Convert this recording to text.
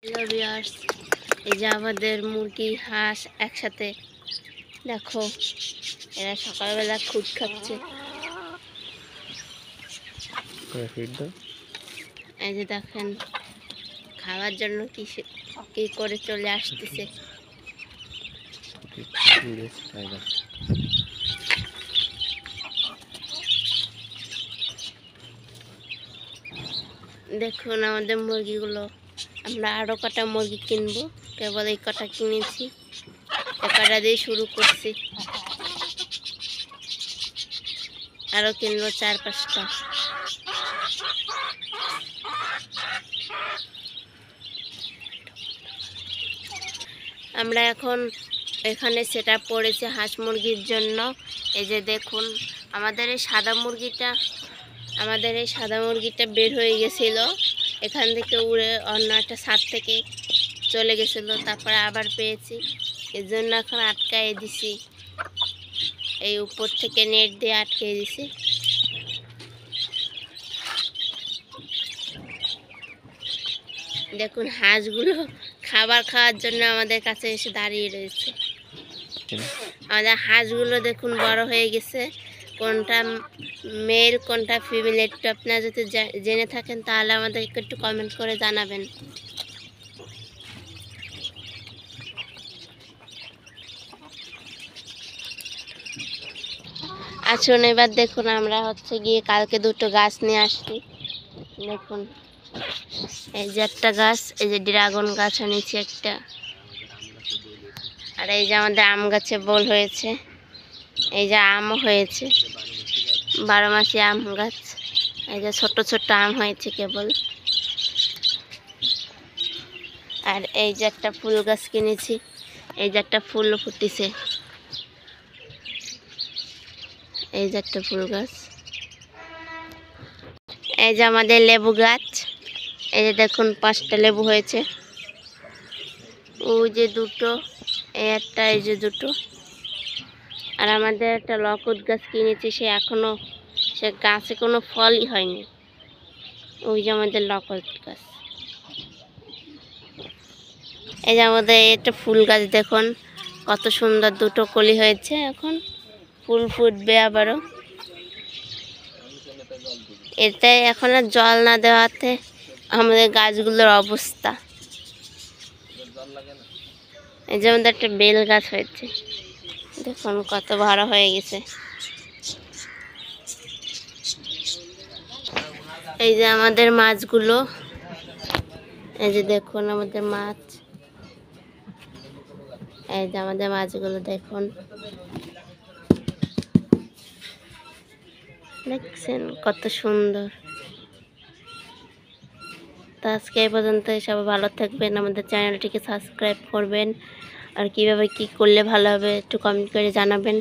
Hello viewers, এই যে আমাদের মুরগি হাঁস একসাথে দেখো, এরা সকালবেলা খুদ খাচ্ছে। এই যে দেখেন খাওয়ার জন্য কি করে চলে আসতেছে। দেখুন আমাদের মুরগিগুলো, আমরা আরো কটা মুরগি কিনবো, কেবল এই কটা কিনেছি, এ কটা দিয়ে শুরু করছি, আরো কিনবো 4-5টা। আমরা এখন এখানে সেটআপ করেছি হাঁস মুরগির জন্য। এই যে দেখুন আমাদের এই সাদা মুরগিটা বের হয়ে গেছিল, এখান থেকে উড়ে অন্য একটা ছাদ থেকে চলে গেছিলো, তারপরে আবার পেয়েছি, এর জন্য এখন আটকাই দিছি, এই উপর থেকে নেট দিয়ে আটকে দিছি। দেখুন হাঁসগুলো খাবার খাওয়ার জন্য আমাদের কাছে এসে দাঁড়িয়ে রয়েছে। আমাদের হাঁসগুলো দেখুন বড় হয়ে গেছে, কোনটা মেল কোনটা ফিমেল একটু আপনারা যদি জেনে থাকেন তাহলে আমাদেরকে একটু কমেন্ট করে জানাবেন। আসুন এবার দেখুন আমরা গিয়ে কালকে 2টো গাছ নিয়ে আসছি। দেখুন এই যে একটা গাছ, এই যে ড্রাগন গাছ আনিছি একটা, আর এই যে আমাদের আম গাছে বোল হয়েছে, এই যে আমও হয়েছে, 12 মাসি আম গাছ, এই যে ছোট ছোট আম হয়েছে কেবল। আর এই যে একটা ফুল গাছ কিনেছি, এই যে একটা ফুল ফুটেছে, এই যে একটা ফুল গাছ। এই যে আমাদের লেবু গাছ, এই যে দেখুন 5টা লেবু হয়েছে, ওই যে 2টো, এই একটা, এই যে 2টো। আর আমাদের একটা লকুট গাছ কিনেছি, সে গাছে কোনো ফলই হয়নি, ওই যে আমাদের লকুট গাছ। এই যে আমাদের একটা ফুল গাছ দেখুন কত সুন্দর, 2টো কলি হয়েছে, এখন ফুল ফুটবে আবারও। এটাই এখন আর জল না দেওয়াতে আমাদের গাছগুলোর অবস্থা। এই যে আমাদের একটা বেল গাছ হয়েছে, দেখুন কত বড় হয়ে গেছে। এই যে আমাদের মাছগুলো, এই যে দেখুন আমাদের মাছ, এই যে আমাদের মাছগুলো দেখুন, দেখছেন কত সুন্দর। তো আজকে এই পর্যন্ত, সবাই ভালো থাকবেন, আমাদের চ্যানেলটিকে সাবস্ক্রাইব করবেন, আর কিভাবে কি করলে ভালো হবে একটু কমেন্ট করে জানাবেন।